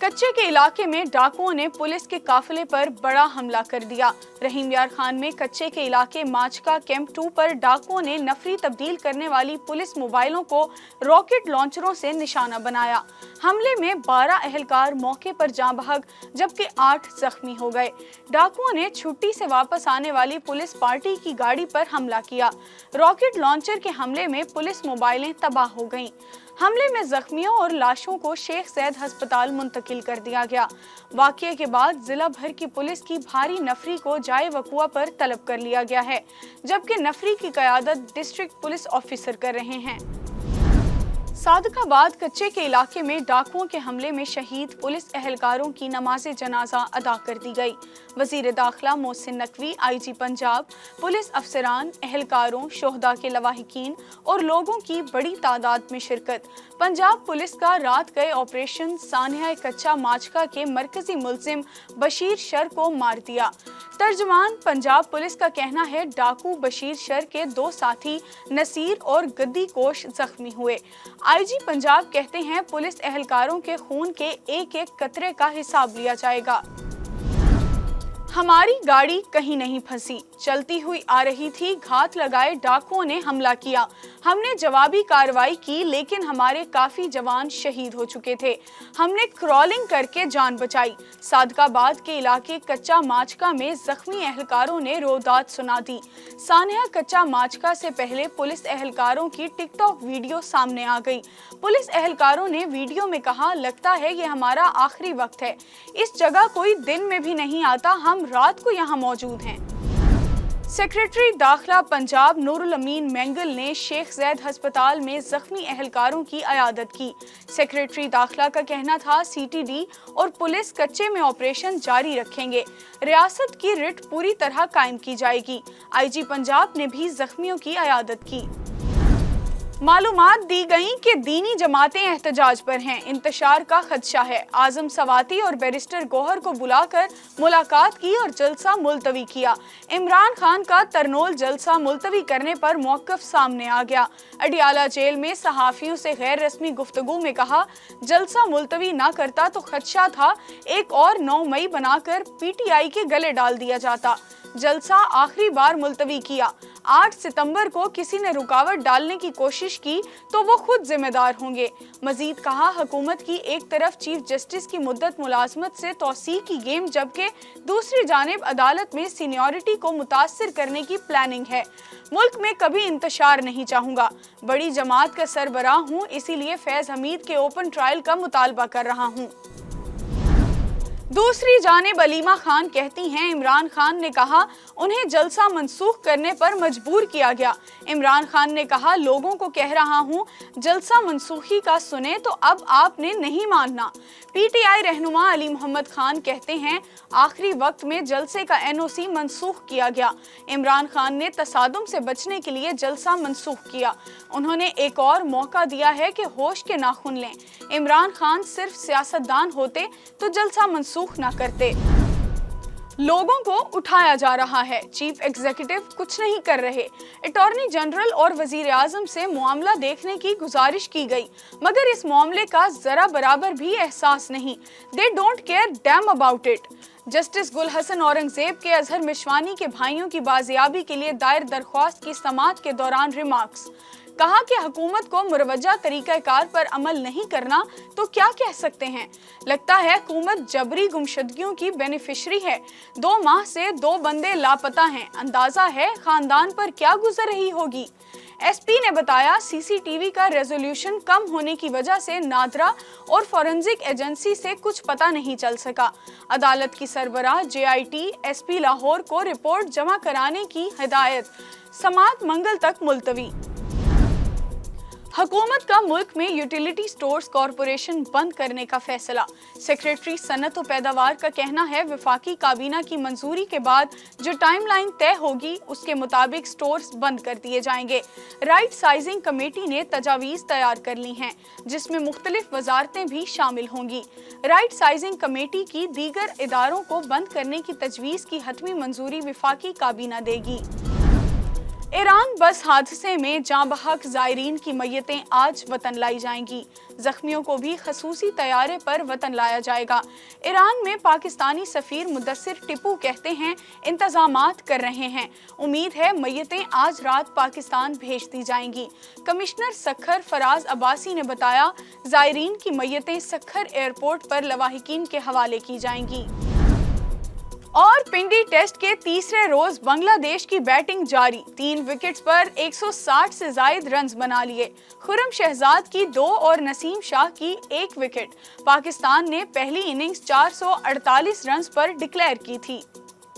कच्चे के इलाके में डाकुओं ने पुलिस के काफिले पर बड़ा हमला कर दिया। रहीम यार खान में कच्चे के इलाके माचका कैंप 2 पर डाकुओं ने नफरी तब्दील करने वाली पुलिस मोबाइलों को रॉकेट लॉन्चरों से निशाना बनाया। हमले में 12 एहलकार मौके पर जाँ बहक जबकि 8 जख्मी हो गए। डाकुओं ने छुट्टी से वापस आने वाली पुलिस पार्टी की गाड़ी पर हमला किया। रॉकेट लॉन्चर के हमले में पुलिस मोबाइलें तबाह हो गईं। हमले में जख्मियों और लाशों को शेख ज़ैद अस्पताल मुंतकिल कर दिया गया। वाक़ये के बाद जिला भर की पुलिस की भारी नफरी को जाए वकुआ पर तलब कर लिया गया है, जबकि नफरी की क़यादत डिस्ट्रिक्ट पुलिस ऑफिसर कर रहे हैं। सादकाबाद कच्चे के इलाके में डाकुओं के हमले में शहीद पुलिस एहलकारों की नमाज जनाजा अदा कर दी गई। वज़ीर दाखिला मोहसिन नकवी, IG पंजाब, पुलिस अफसरान, एहलकारों, शोहदा के लवाहिकीन और लोगों की बड़ी तादाद में शिरकत। पंजाब पुलिस का रात गए ऑपरेशन सानिया कच्चा माचका के मरकजी मुलजिम बशीर शर को मार दिया। तर्जमान पंजाब पुलिस का कहना है डाकू बशीर शर के 2 साथी नसीर और गद्दी कोश जख्मी हुए। IG पंजाब कहते हैं पुलिस एहलकारों के खून के एक एक कतरे का हिसाब लिया जाएगा। हमारी गाड़ी कहीं नहीं फंसी, चलती हुई आ रही थी, घात लगाए डाकुओं ने हमला किया। हमने जवाबी कार्रवाई की, लेकिन हमारे काफी जवान शहीद हो चुके थे। हमने क्रॉलिंग करके जान बचाई। सादकाबाद के इलाके कच्चा माचका में जख्मी एहलकारों ने रोदात सुना दी। सानिया कच्चा माचका से पहले पुलिस एहलकारों की टिकटॉक वीडियो सामने आ गई। पुलिस एहलकारों ने वीडियो में कहा, लगता है ये हमारा आखिरी वक्त है, इस जगह कोई दिन में भी नहीं आता, हम रात को यहाँ मौजूद हैं। सेक्रेटरी दाखिला पंजाब नूरुल अमीन मेंगल ने शेख ज़ैद अस्पताल में जख्मी एहलकारों की अयादत की। सेक्रेटरी दाखिला का कहना था CTD और पुलिस कच्चे में ऑपरेशन जारी रखेंगे। रियासत की रिट पूरी तरह कायम की जाएगी। IG पंजाब ने भी जख्मियों की अयादत की। मालूमात दी गई कि दीनी जमातें एहतजाज पर हैं, इंतशार का खदशा है। आजम सवाती और बैरिस्टर गौहर को बुलाकर मुलाकात की और जलसा मुलतवी किया। इमरान खान का तरनोल जलसा मुलतवी करने पर मौक़िफ़ सामने आ गया। अडियाला जेल में सहाफ़ियों से गैर रस्मी गुफ्तगू में कहा, जलसा मुलतवी ना करता तो खदशा था एक और 9 मई बनाकर PTI के गले डाल दिया जाता। जलसा आखिरी बार मुलतवी किया। 8 सितंबर को किसी ने रुकावट डालने की कोशिश की तो वो खुद जिम्मेदार होंगे। मजीद कहा, हुकूमत की एक तरफ चीफ जस्टिस की मुद्दत मुलाजमत से तौसी की गेम, जबकि दूसरी जानिब अदालत में सीनियरिटी को मुतासिर करने की प्लानिंग है। मुल्क में कभी इंतशार नहीं चाहूँगा, बड़ी जमात का सरबराह हूँ, इसीलिए फैज़ हमीद के ओपन ट्रायल का मुतालबा कर रहा हूँ। दूसरी जानिब अलीमा खान कहती हैं, इमरान खान ने कहा उन्हें जलसा मंसूख करने पर मजबूर किया गया। इमरान खान ने कहा, लोगों को कह रहा हूं जलसा मंसूखी का सुने तो अब आपने नहीं मानना। PTI रहनुमा अली मोहम्मद खान कहते हैं, आखिरी वक्त में जलसे का NOC मंसूख किया गया। इमरान खान ने तसादुम से बचने के लिए जलसा मंसूख किया। उन्होंने एक और मौका दिया है कि होश के नाखून लें। इमरान खान सिर्फ सियासतदान होते तो जलसा मंसूख ना करते। लोगों को उठाया जा रहा है, चीफ एग्जीक्यूटिव कुछ नहीं कर रहे। अटॉर्नी जनरल और वजीर आजम से मामला देखने की गुजारिश की गई, मगर इस मामले का जरा बराबर भी एहसास नहीं। They don't care damn about it. Justice गुल हसन औरंगजेब के अजहर मिशवानी के भाइयों की बाजियाबी के लिए दायर दरख्वास्त की समाअत के दौरान रिमार्क्स। कहा कि हुकूमत को मुरवजा तरीक़ाकार पर अमल नहीं करना तो क्या कह सकते हैं। लगता है हुकूमत जबरी गुमशदगियों की बेनिफिशरी है। 2 माह से 2 बंदे लापता हैं, अंदाजा है खानदान पर क्या गुजर रही होगी। SP ने बताया, CCTV का रेजोल्यूशन कम होने की वजह से नादरा और फॉरेंसिक एजेंसी से कुछ पता नहीं चल सका। अदालत की सरबराह JIT SP लाहौर को रिपोर्ट जमा कराने की हिदायत। समाअत मंगल तक मुलतवी। हुकूमत का मुल्क में यूटिलिटी स्टोर्स कॉरपोरेशन बंद करने का फैसला। सेक्रेटरी सनत और पैदावार का कहना है, वफाकी काबीना की मंजूरी के बाद जो टाइमलाइन तय होगी उसके मुताबिक स्टोर्स बंद कर दिए जाएंगे। राइट साइजिंग कमेटी ने तजावीज़ तैयार कर ली हैं, जिसमें मुख्तलिफ वजारतें भी शामिल होंगी। राइट साइजिंग कमेटी की दीगर इदारों को बंद करने की तजवीज़ की हतमी मंजूरी वफाकी काबीना देगी। ایران بس حادثے میں جاں بحق زائرین کی میتیں آج وطن لائی جائیں گی، زخمیوں کو بھی خصوصی طیارے پر وطن لایا جائے گا۔ ایران میں پاکستانی سفیر مدثر ٹپو کہتے ہیں انتظامات کر رہے ہیں، امید ہے میتیں آج رات پاکستان بھیج دی جائیں گی۔ کمشنر سکھر فراز عباسی نے بتایا زائرین کی میتیں سکھر ایئرپورٹ پر لواحقین کے حوالے کی جائیں گی۔ اور پنڈی ٹیسٹ کے تیسرے روز بنگلہ دیش کی بیٹنگ جاری، 3 وکٹس پر 160 سے زائد رنز بنا لیے۔ خرم شہزاد کی 2 اور نسیم شاہ کی 1 وکٹ۔ پاکستان نے پہلی اننگز 448 رنز پر ڈکلیئر کی تھی۔